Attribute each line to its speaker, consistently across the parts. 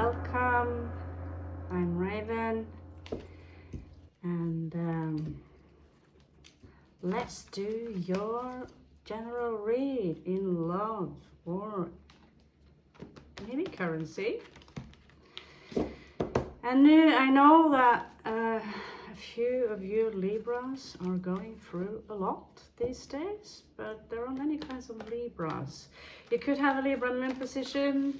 Speaker 1: welcome. I'm Raven, and let's do your general read in love or maybe currency. And I know that a few of you Libras are going through a lot these days, but there are many kinds of Libras. You could have a Libra moon position.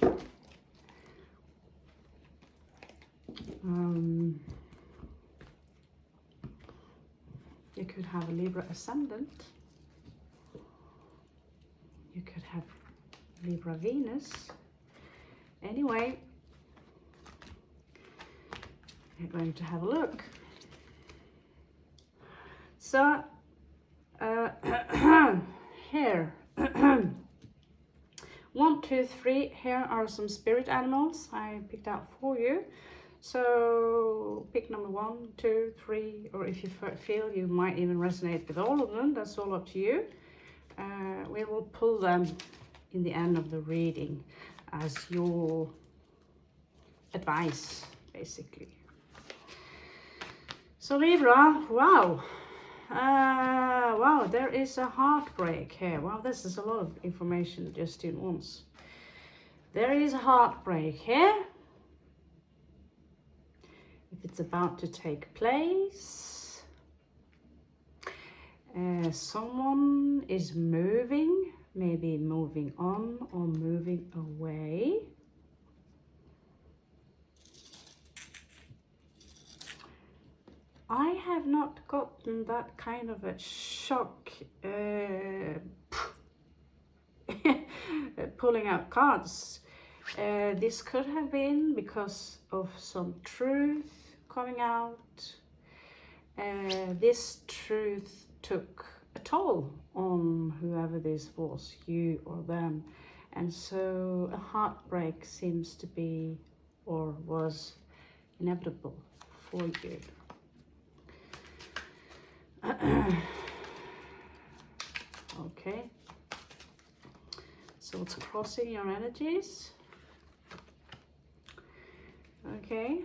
Speaker 1: You could have a Libra ascendant. You could have Libra Venus. Anyway, we're going to have a look. So, here, 1, 2, 3, here are some spirit animals I picked out for you. So pick number 1, 2, 3, or if you feel you might even resonate with all of them, that's all up to you. We will pull them in the end of the reading as your advice, basically. So Libra, wow. Wow, there is a heartbreak here. Wow, this is a lot of information just in once. There is a heartbreak here. If it's about to take place, someone is moving, maybe moving on or moving away. I have not gotten that kind of a shock pulling out cards. This could have been because of some truth coming out. This truth took a toll on whoever this was, you or them. And so a heartbreak seems to be or was inevitable for you. Okay. So it's crossing your energies. Okay,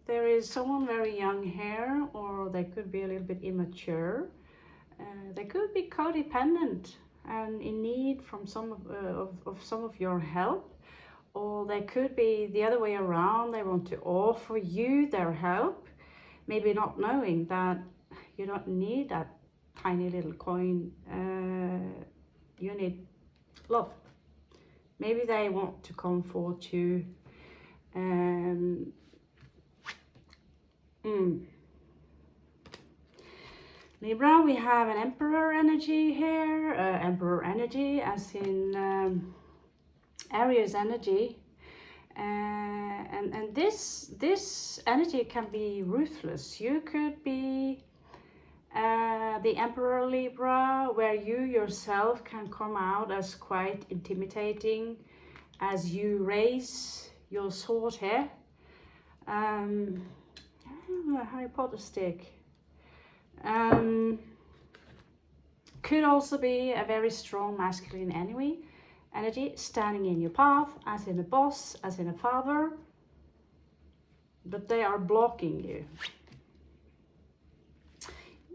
Speaker 1: there is someone very young here, or they could be a little bit immature. They could be codependent and in need from some of your help, or they could be the other way around. They want to offer you their help, maybe not knowing that you don't need that tiny little coin. You need love. Maybe they want to comfort you. Libra, we have an Emperor energy here. Emperor energy as in Aries energy. And this energy can be ruthless. You could be the Emperor Libra, where you yourself can come out as quite intimidating as you raise your sword here. Harry Potter stick. Could also be a very strong masculine energy standing in your path, as in a boss, as in a father, but they are blocking you.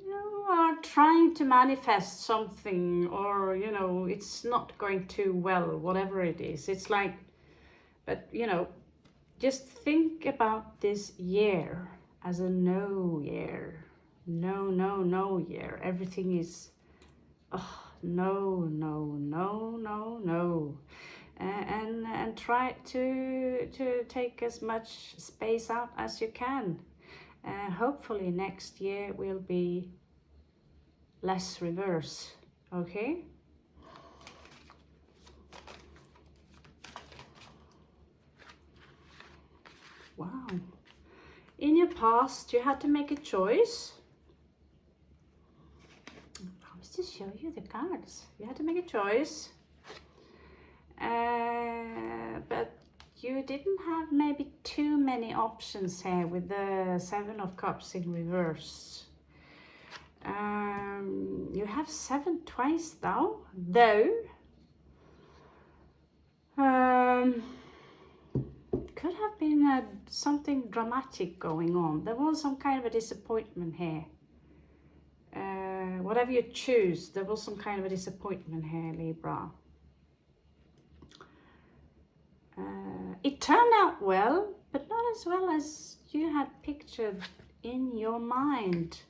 Speaker 1: You are trying to manifest something, or you know, it's not going too well, whatever it is. It's like, but you know, just think about this year as a no year. No year. Everything is no. And try to take as much space out as you can. Hopefully next year will be less reverse. Okay. Wow. In your past, you had to make a choice. I promise to show you the cards. You had to make a choice. But you didn't have maybe too many options here with the 7 of Cups in reverse. You have 7 twice though. Could have been something dramatic going on. There was some kind of a disappointment here. Whatever you choose, there was some kind of a disappointment here, Libra. It turned out well, but not as well as you had pictured in your mind.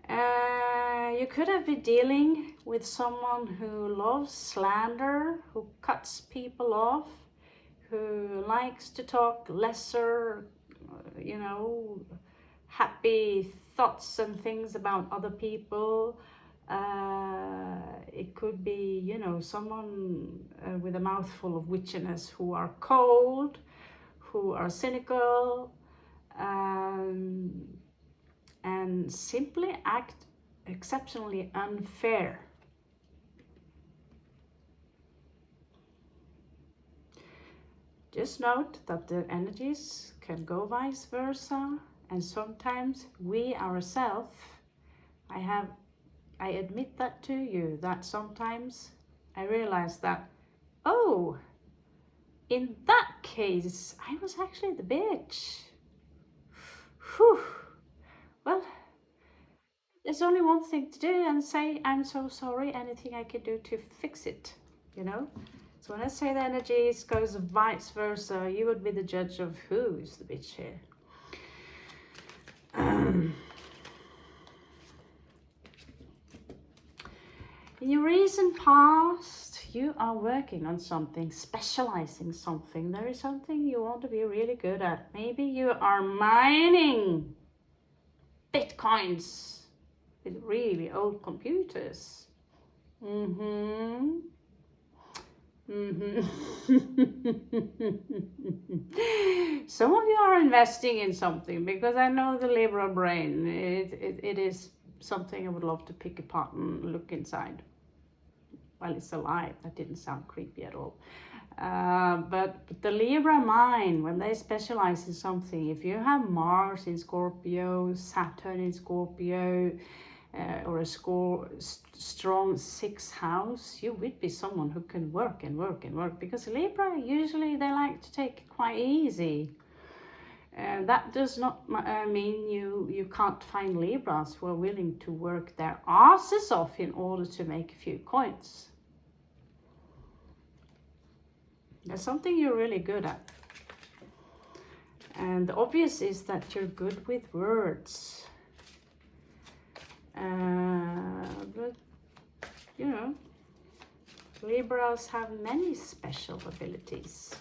Speaker 1: You could have been dealing with someone who loves slander, who cuts people off, who likes to talk lesser, you know, happy thoughts and things about other people. It could be, you know, someone with a mouthful of witchiness, who are cold, who are cynical, and simply act exceptionally unfair. Just note that the energies can go vice versa, and sometimes we ourselves, I admit that to you, that sometimes I realize that, oh, in that case, I was actually the bitch. Whew. Well, there's only one thing to do, and say, I'm so sorry, anything I can do to fix it, you know? So when I say the energies goes vice versa, you would be the judge of who is the bitch here. In your recent past, you are working on something, specializing something. There is something you want to be really good at. Maybe you are mining bitcoins with really old computers. Some of you are investing in something, because I know the Libra brain, it is something I would love to pick apart and look inside. Well, it's alive. That didn't sound creepy at all. But the Libra mind, when they specialize in something, if you have Mars in Scorpio, Saturn in Scorpio, or a strong 6th house, you would be someone who can work and work and work, because Libra, usually they like to take it quite easy. That does not mean you can't find Libras who are willing to work their asses off in order to make a few coins. There's something you're really good at. And the obvious is that you're good with words. But, you know, Libras have many special abilities.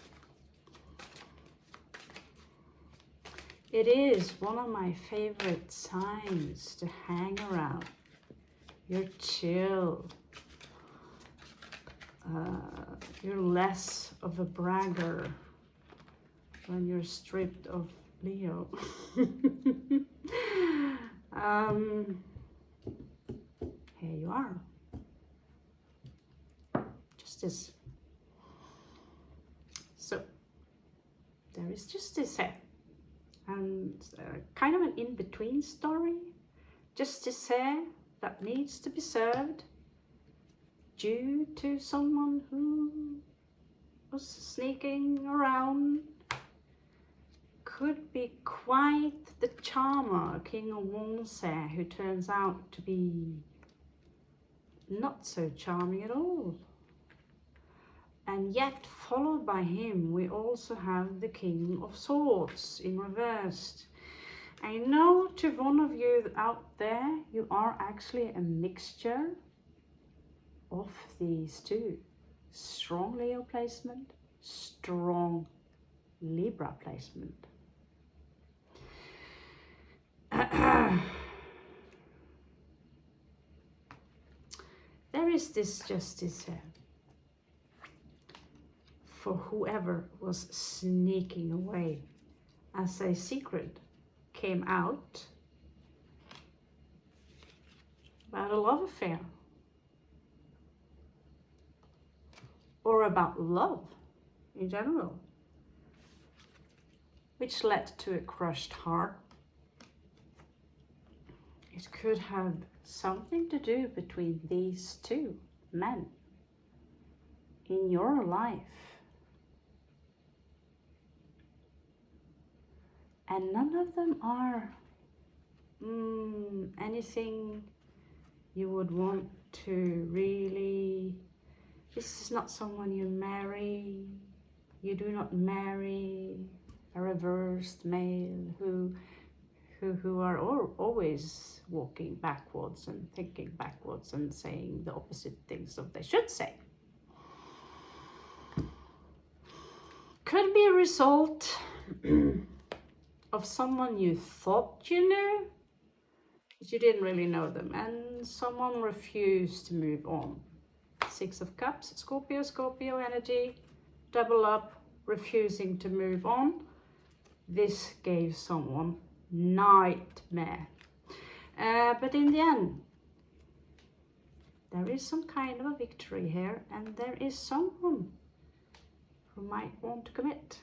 Speaker 1: It is one of my favorite signs to hang around. You're chill. You're less of a bragger when you're stripped of Leo. Here you are. Justice. So, there is justice here. And kind of an in-between story. Justice here that needs to be served due to someone who was sneaking around. Could be quite the charmer, King of Wands here, who turns out to be not so charming at all. And yet, followed by him, we also have the King of Swords in reversed. I know to one of you out there, you are actually a mixture of these two. Strong Leo placement, strong Libra placement. There is this justice here for whoever was sneaking away as a secret came out about a love affair or about love in general, which led to a crushed heart. It could have something to do between these two men in your life. And none of them are anything you would want to really. This is not someone you marry. You do not marry a reversed male who are always walking backwards and thinking backwards and saying the opposite things of they should say. Could be a result of someone you thought you knew, but you didn't really know them, and someone refused to move on. Six of Cups, Scorpio energy, double up, refusing to move on. This gave someone nightmare. But in the end, there is some kind of a victory here, and there is someone who might want to commit.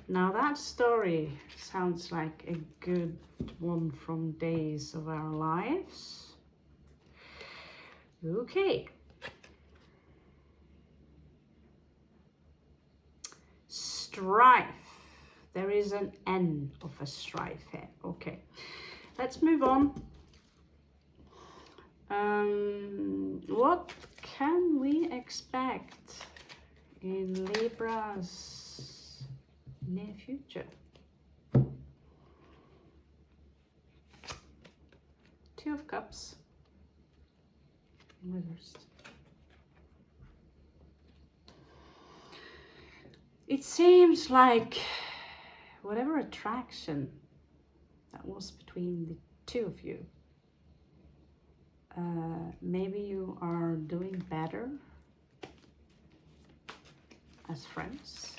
Speaker 1: Now that story sounds like a good one from Days of Our Lives. Okay. Strife. There is an end of a strife here. Okay, let's move on. What can we expect in Libra's near future? Two of Cups reversed. It seems like whatever attraction that was between the two of you, maybe you are doing better as friends.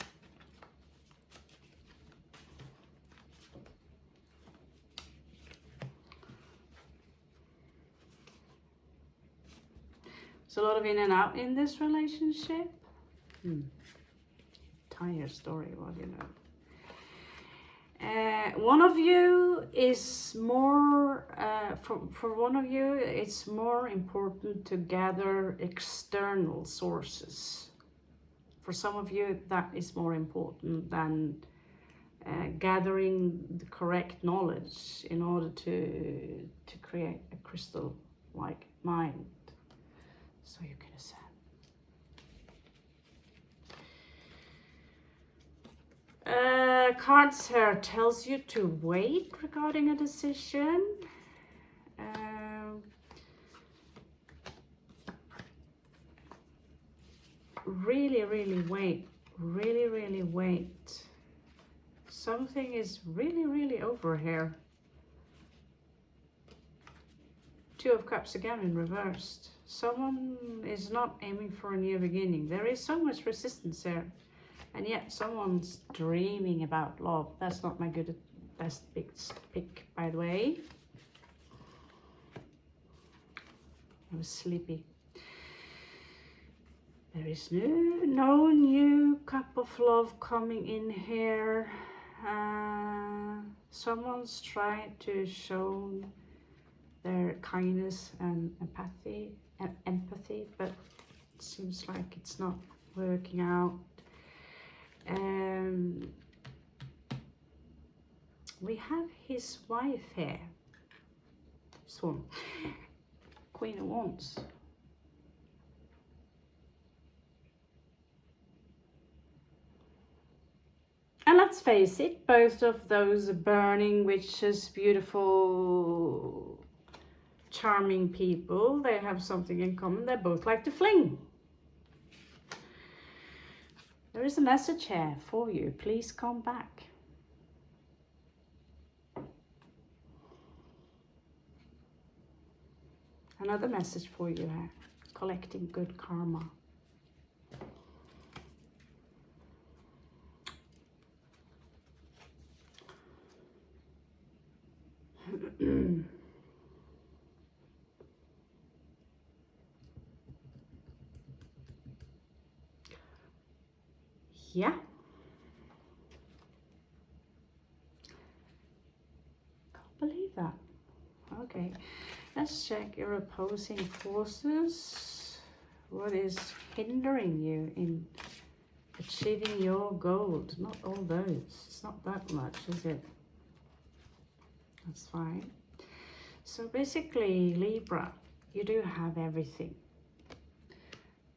Speaker 1: There's a lot of in and out in this relationship. Entire story, well, you know. One of you is more, for one of you, it's more important to gather external sources. For some of you, that is more important than gathering the correct knowledge in order to create a crystal-like mind. So you can ascend. Cards here tells you to wait regarding a decision. Really wait. Really wait. Something is really over here. Two of Cups again in reversed. Someone is not aiming for a new beginning. There is so much resistance here. And yet someone's dreaming about love. That's not my best pick, by the way. I was sleepy. There is no new cup of love coming in here. Someone's trying to show their kindness and empathy, but it seems like it's not working out. We have his wife here. This one, Queen of Wands. And let's face it, both of those burning witches, beautiful, charming people, they have something in common. They both like to fling. There is a message here for you. Please come back. Another message for you here. Collecting good karma. Yeah. Can't believe that. Okay, let's check your opposing forces. What is hindering you in achieving your goals? Not all those. It's not that much, is it? That's fine. So basically, Libra, you do have everything.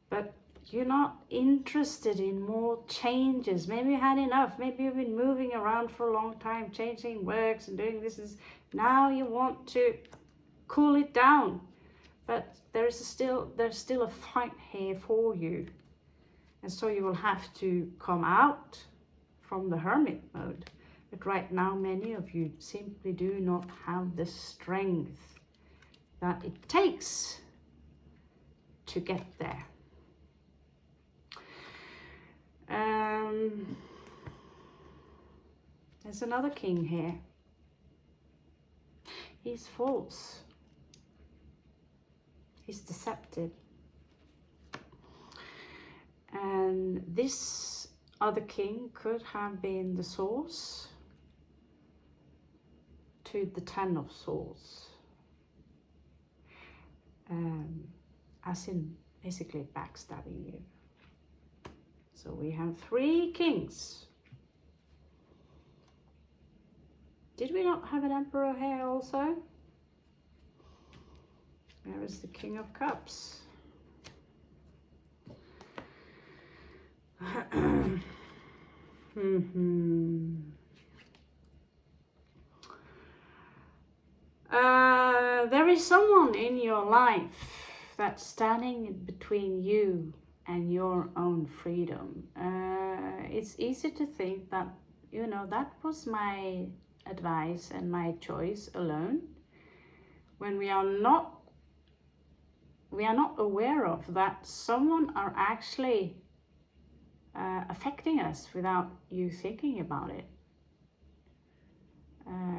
Speaker 1: But you're not interested in more changes. Maybe you had enough. Maybe you've been moving around for a long time, changing works and doing this. Now you want to cool it down. But there's still a fight here for you. And so you will have to come out from the hermit mode. But right now, many of you simply do not have the strength that it takes to get there. There's another king here. He's false. He's deceptive. And this other king could have been the source to the Ten of Swords. As in basically backstabbing you. So we have 3 kings. Did we not have an emperor here also? Where is the King of Cups? There is someone in your life that's standing between you and your own freedom. It's easy to think that, you know, that was my advice and my choice alone, when we are not aware of that someone are actually affecting us without you thinking about it.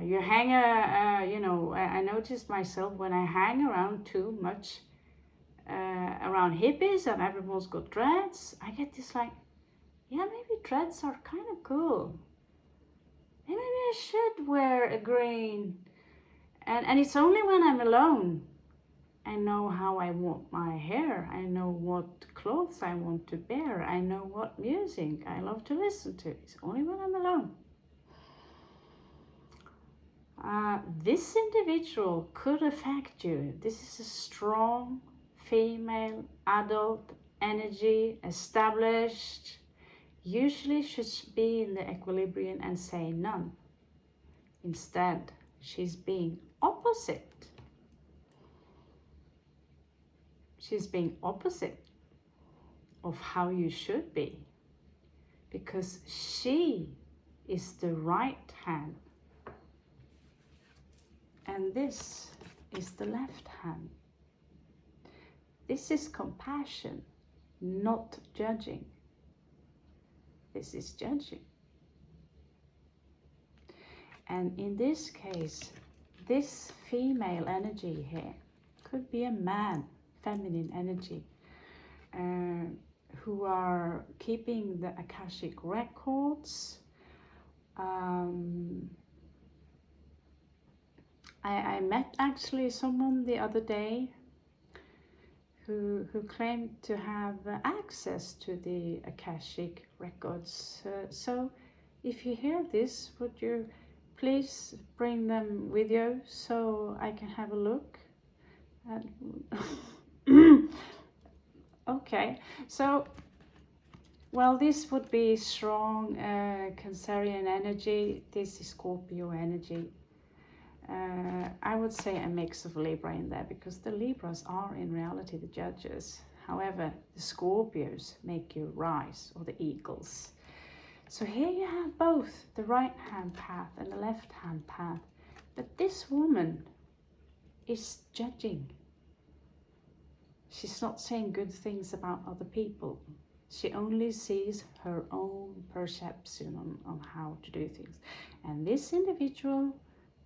Speaker 1: You hang you know, I noticed myself when I hang around too much around hippies and everyone's got dreads, I get this like, yeah, maybe dreads are kind of cool. Maybe I should wear a green. And it's only when I'm alone I know how I want my hair. I know what clothes I want to wear. I know what music I love to listen to. It's only when I'm alone. This individual could affect you. This is a strong female adult energy, established, usually should be in the equilibrium and say none. Instead, she's being opposite. She's being opposite of how you should be, because she is the right hand and this is the left hand. This is compassion, not judging. This is judging. And in this case, this female energy here could be a man, feminine energy, who are keeping the Akashic records. I met actually someone the other day who claimed to have access to the Akashic records. So if you hear this, would you please bring them with you so I can have a look? Okay, so, well, this would be strong Cancerian energy. This is Scorpio energy. I would say a mix of Libra in there, because the Libras are in reality the judges. However, the Scorpios make you rise, or the eagles. So here you have both the right hand path and the left hand path. But this woman is judging. She's not saying good things about other people. She only sees her own perception on how to do things. And this individual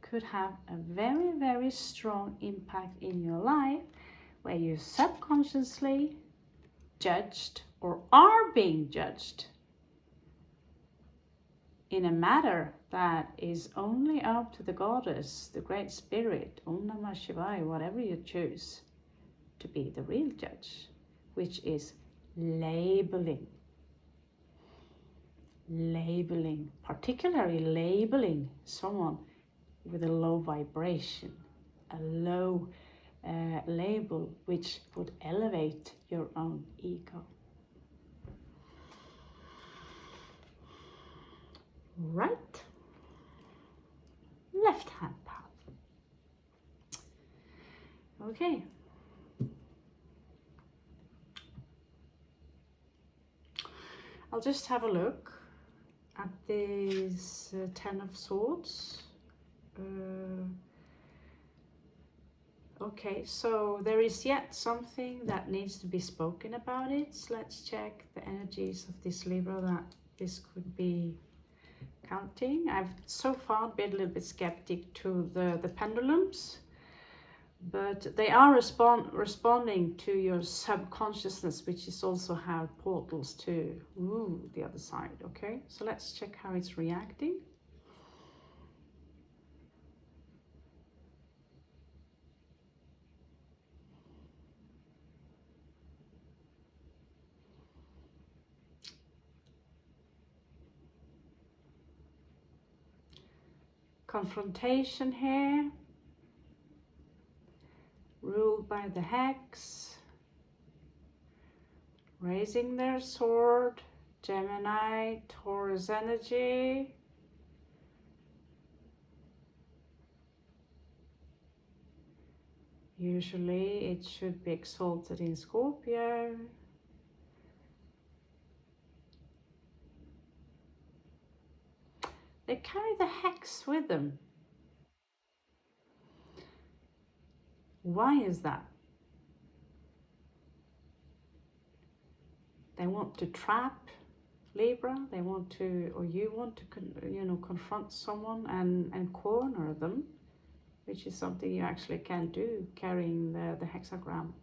Speaker 1: could have a very, very strong impact in your life, where you subconsciously judged or are being judged in a matter that is only up to the goddess, the great spirit, Om Namah Shivaya, whatever you choose, to be the real judge. which is labeling. Labeling, particularly labeling someone with a low vibration, a low label which would elevate your own ego. Right, left hand path. Okay. I'll just have a look at this Ten of Swords. Okay, so there is yet something that needs to be spoken about it. So let's check the energies of this Libra that this could be counting. I've so far been a little bit skeptic to the pendulums, but they are responding to your subconsciousness, which is also have portals to the other side. Okay, so let's check how it's reacting. Confrontation here, ruled by the hex, raising their sword, Gemini, Taurus energy. Usually it should be exalted in Scorpio. They carry the hex with them. Why is that? They want to trap Libra. They want to, or you want to, confront someone and corner them, which is something you actually can do carrying the hexagram.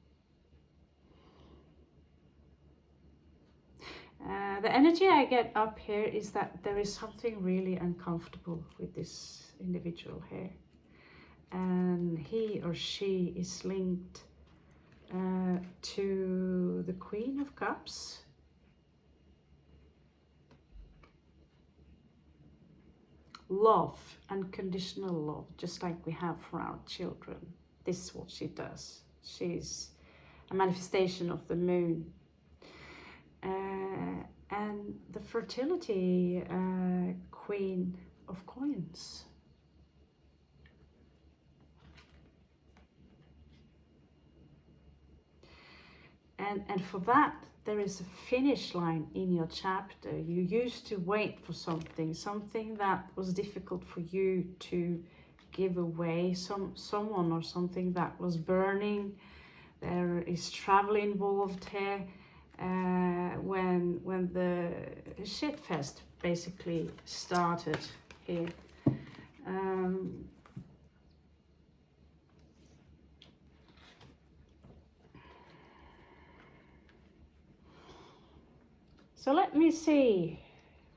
Speaker 1: The energy I get up here is that there is something really uncomfortable with this individual here, and he or she is linked to the Queen of Cups. Love, unconditional love, just like we have for our children. This is what she does. She's a manifestation of the moon. And the fertility Queen of Coins. And for that, there is a finish line in your chapter. You used to wait for something that was difficult for you to give away, someone or something that was burning. There is travel involved here. When the shit fest basically started here. So let me see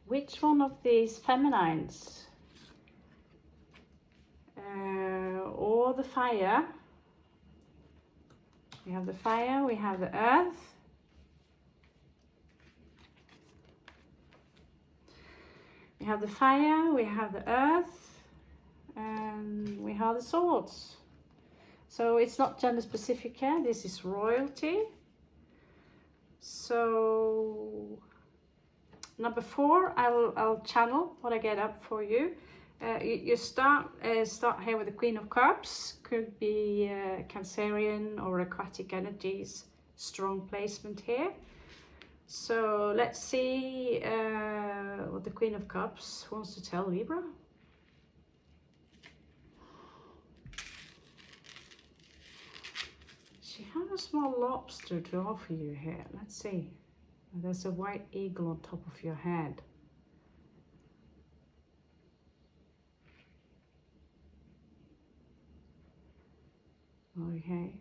Speaker 1: which one of these feminines or the fire. We have the fire, we have the earth. We have the fire, we have the earth, and we have the swords. So it's not gender specific here, this is royalty. So number 4, I'll channel what I get up for you. You start here with the Queen of Cups, could be Cancerian or aquatic energies, strong placement here. So let's see what the Queen of Cups wants to tell Libra. She has a small lobster to offer you here. Let's see. There's a white eagle on top of your head. Okay.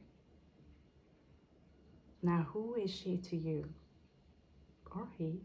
Speaker 1: Now, who is she to you? Or he?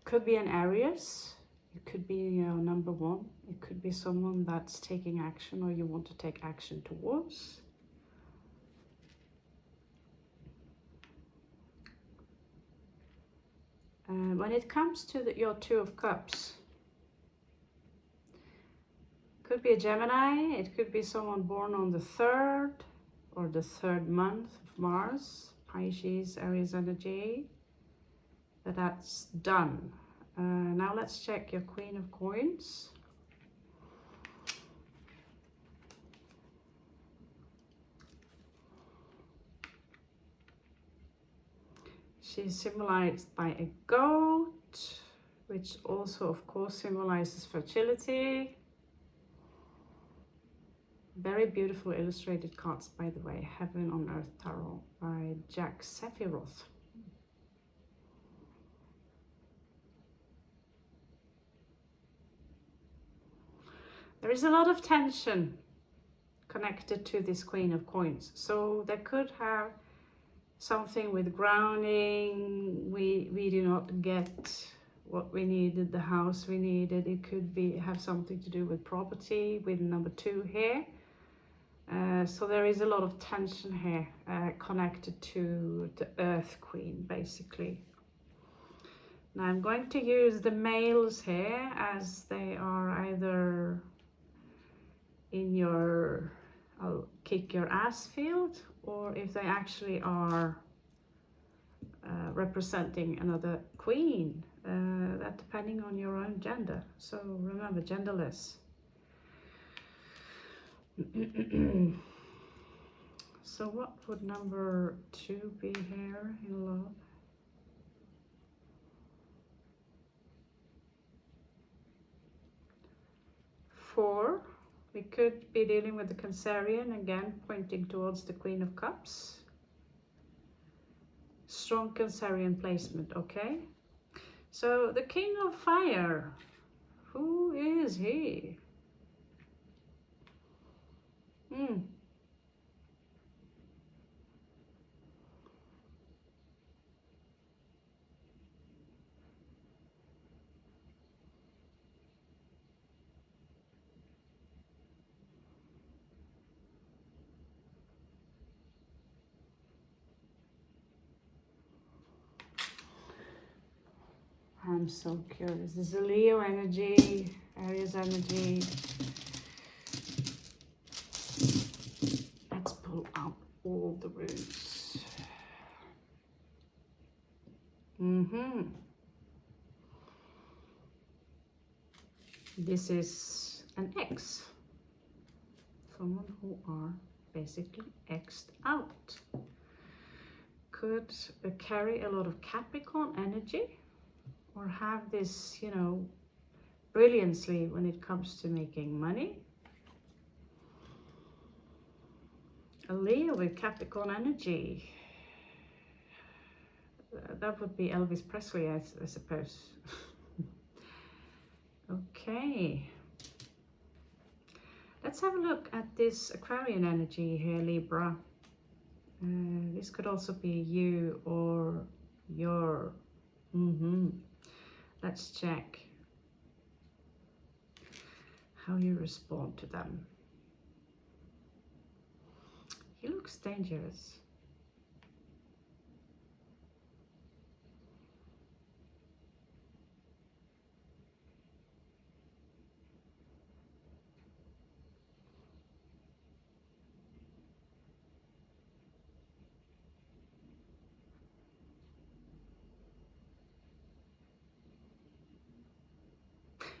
Speaker 1: Could be an Aries. It could be number one. It could be someone that's taking action or you want to take action towards. When it comes to your Two of Cups, could be a Gemini. It could be someone born on the 3rd or the 3rd month of Mars, Pisces, Aries energy. But that's done. Now let's check your Queen of Coins. She's symbolized by a goat, which also of course symbolizes fertility. Very beautiful illustrated cards, by the way. Heaven on Earth Tarot by Jack Sephiroth. There is a lot of tension connected to this Queen of Coins. So they could have something with grounding. We do not get what we needed, the house we needed. It could be have something to do with property, with number 2 here. So there is a lot of tension here connected to the Earth Queen, basically. Now I'm going to use the males here as they are either in your I'll kick your ass field, or if they actually are representing another queen, that depending on your own gender. So remember, genderless. So what would number 2 be here in love? Four. We could be dealing with the Cancerian, again pointing towards the Queen of Cups. Strong Cancerian placement, okay? So the King of Fire, who is he? I'm so curious. This is a Leo energy, Aries energy. Let's pull out all the roots. This is an ex. Someone who are basically exed out. Could carry a lot of Capricorn energy, or have this, you know, brilliantly when it comes to making money. A Leo with Capricorn energy. That would be Elvis Presley, I suppose. Okay. Let's have a look at this Aquarian energy here, Libra. This could also be you or your... Let's check how you respond to them. He looks dangerous.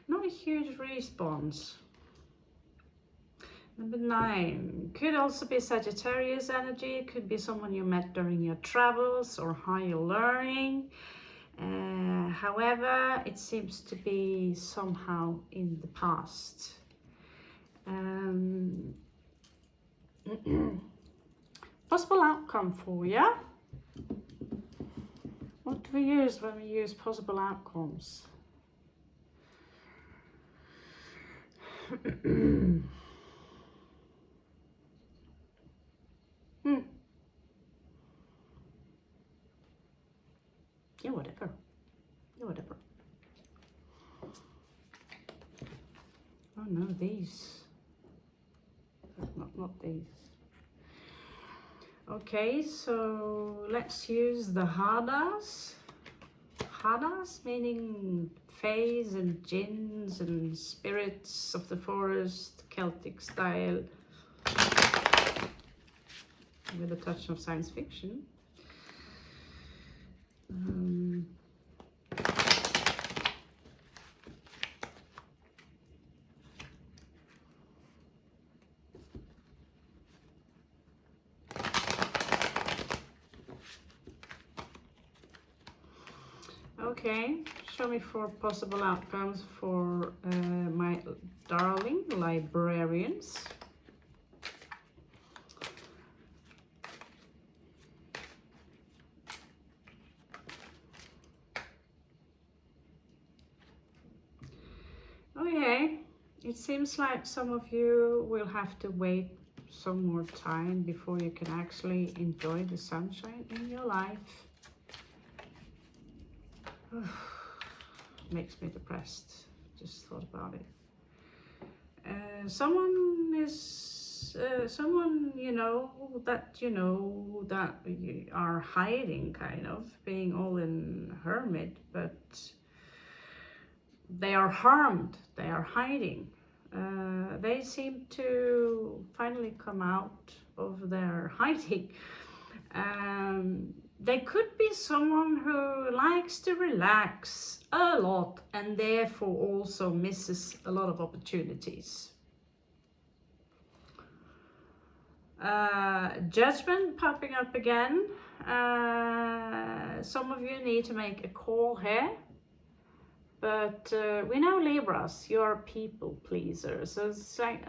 Speaker 1: Not a huge response. Number 9, could also be Sagittarius energy. Could be someone you met during your travels or higher learning. However, it seems to be somehow in the past. Possible outcome for you. What do we use when we use possible outcomes? Yeah, whatever. Yeah, whatever. these. Not these. Okay, so let's use the hadas. Hadas meaning fays and jinns and spirits of the forest, Celtic style, with a touch of science fiction. Okay, show me 4 possible outcomes for my darling librarians. Okay, it seems like some of you will have to wait some more time before you can actually enjoy the sunshine in your life. Makes me depressed, just thought about it. Someone you know that you are hiding, kind of being all in hermit, but they are harmed, they are hiding. They seem to finally come out of their hiding. They could be someone who likes to relax a lot and therefore also misses a lot of opportunities. Judgment popping up again. Some of you need to make a call here. But we know Libras, you're people pleasers. So it's like,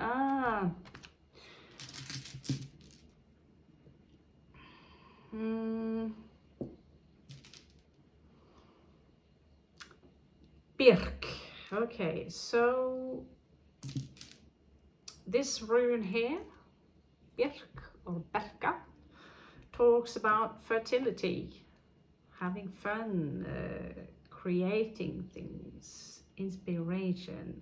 Speaker 1: Birk. Okay, so this rune here, Birk or Berka, talks about fertility, having fun, creating things, inspiration.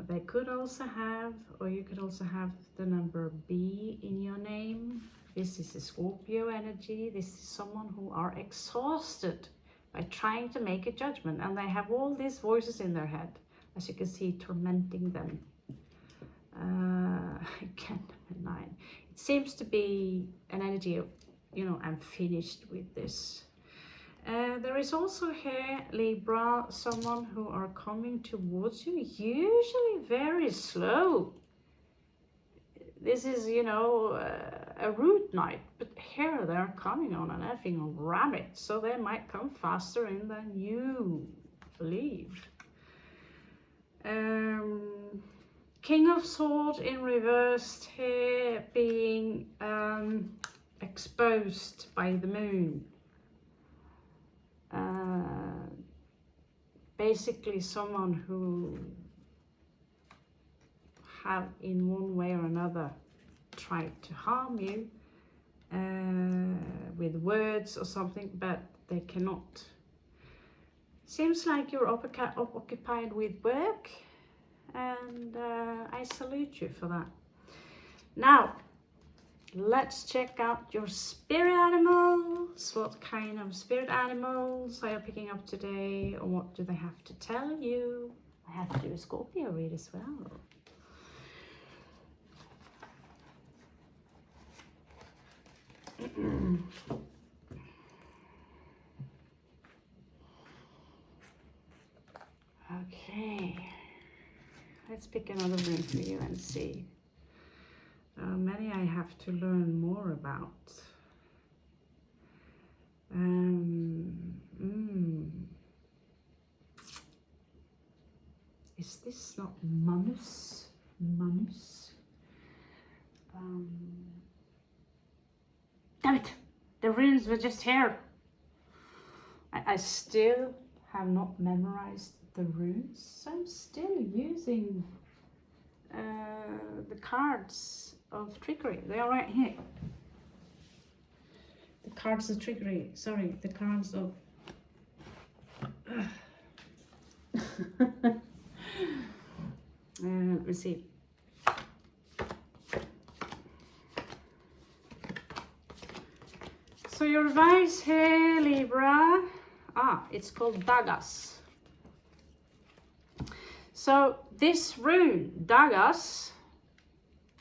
Speaker 1: They could also have, or you could also have the number B in your name. This is a Scorpio energy. This is someone who are exhausted by trying to make a judgment, and they have all these voices in their head, as you can see, tormenting them. Again, number 9. It seems to be an energy of, I'm finished with this. There is also here, Libra, someone who are coming towards you, usually very slow. This is, a route night, but here they're coming on an effing rabbit, so they might come faster in than you believe. King of Swords in reversed here, being exposed by the moon. Basically someone who have in one way or another tried to harm you with words or something, but they cannot. Seems like you're occupied with work, and I salute you for that. Now, let's check out your spirit animals. What kind of spirit animals are you picking up today, or what do they have to tell you? I have to do a Scorpio read as well. Okay, let's pick another rune for you and see. Many I have to learn more about. Is this not Manus? Manus? Damn it! The runes were just here. I still have not memorized the runes. I'm still using the cards of trickery. They are right here. The cards of trickery. Sorry, the cards of Let me see. So your advice here, Libra, it's called Dagas. So this rune, Dagas,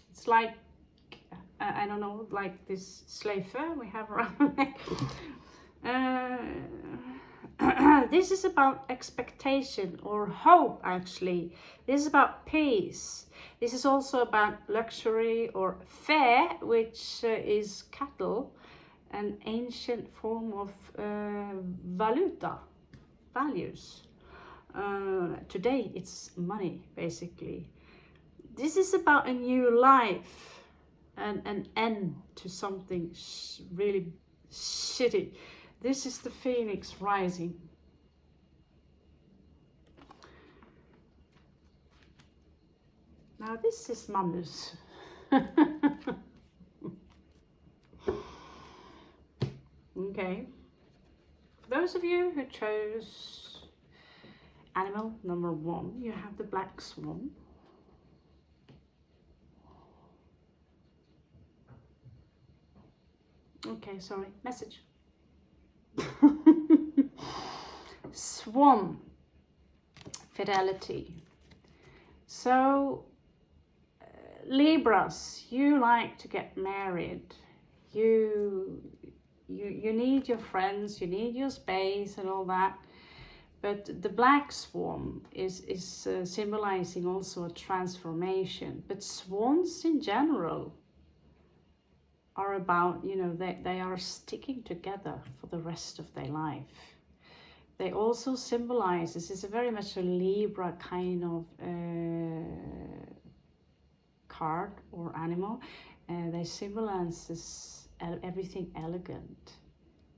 Speaker 1: it's like, I don't know, like this slave we have around the neck. This is about expectation or hope, actually. This is about peace. This is also about luxury or fair, which is cattle, an ancient form of values. Today it's money, basically. This is about a new life and an end to something really shitty. This is the phoenix rising. Now this is Magnus. Okay. For those of you who chose animal number 1, you have the black swan. Okay, sorry, message. Swan, fidelity. So, Libras, you like to get married. You need your friends, you need your space and all that. But the black swan is symbolizing also a transformation. But swans in general are about, you know, they are sticking together for the rest of their life. They also symbolize, this is very much a Libra kind of card or animal. They symbolize this, everything elegant,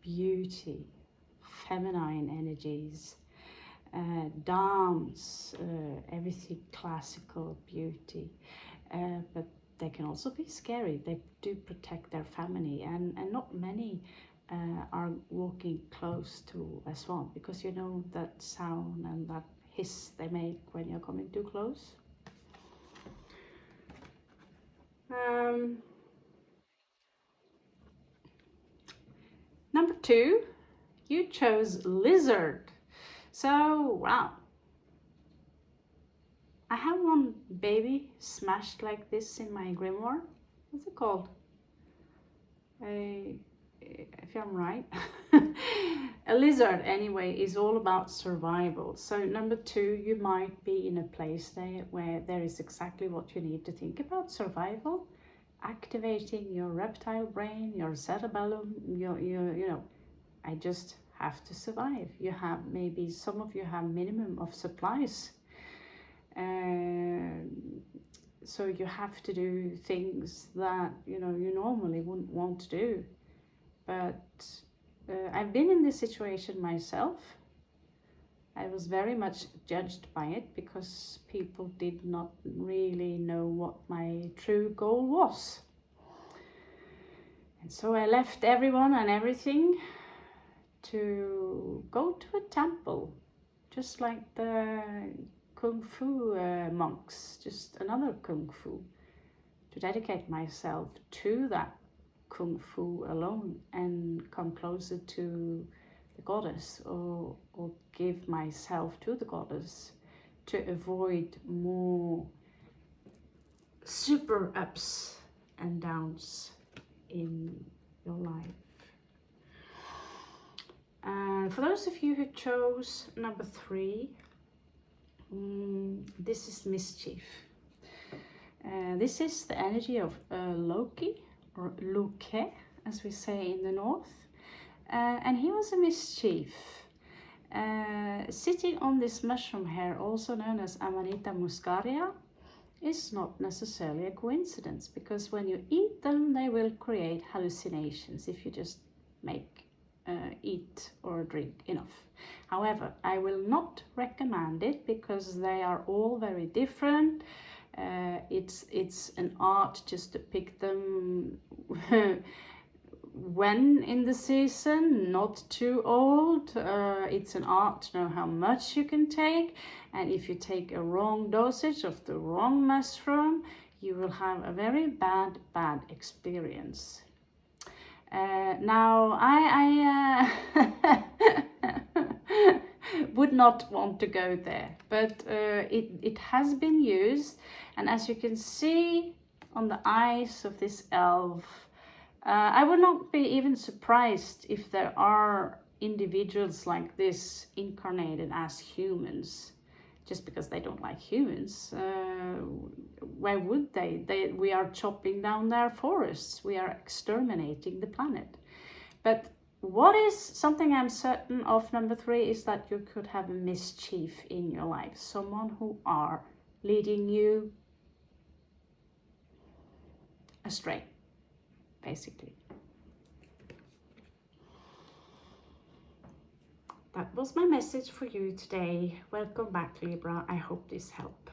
Speaker 1: beauty, feminine energies, dance, everything classical beauty. But they can also be scary. They do protect their family, and not many are walking close to a swan, because you know that sound and that hiss they make when you're coming too close. Number 2, you chose lizard. So, wow. I have one baby smashed like this in my grimoire. What's it called? If I'm right. A lizard, anyway, is all about survival. So number 2, you might be in a place there where there is exactly what you need to think about: survival, activating your reptile brain, your cerebellum, you know, I just have to survive. You have, maybe some of you have minimum of supplies. So you have to do things that, you know, you normally wouldn't want to do. But I've been in this situation myself. I was very much judged by it because people did not really know what my true goal was. And so I left everyone and everything to go to a temple, just like the Kung Fu monks, just another Kung Fu, to dedicate myself to that Kung Fu alone and come closer to the goddess, or give myself to the goddess, to avoid more super ups and downs in your life. For those of you who chose number 3, this is mischief. This is the energy of Loki, or Loke, as we say in the north. And he was a mischief. Sitting on this mushroom here, also known as Amanita muscaria, is not necessarily a coincidence, because when you eat them, they will create hallucinations if you just eat or drink enough. However, I will not recommend it because they are all very different. It's an art just to pick them when in the season, not too old. It's an art to know how much you can take, and if you take a wrong dosage of the wrong mushroom, you will have a very bad experience. Now I would not want to go there, but it has been used, and as you can see on the eyes of this elf, I would not be even surprised if there are individuals like this incarnated as humans, just because they don't like humans. Why would they? We are chopping down their forests. We are exterminating the planet. But what is something I'm certain of, number 3, is that you could have a mischief in your life. Someone who are leading you astray, basically. That was my message for you today. Welcome back, Libra. I hope this helped.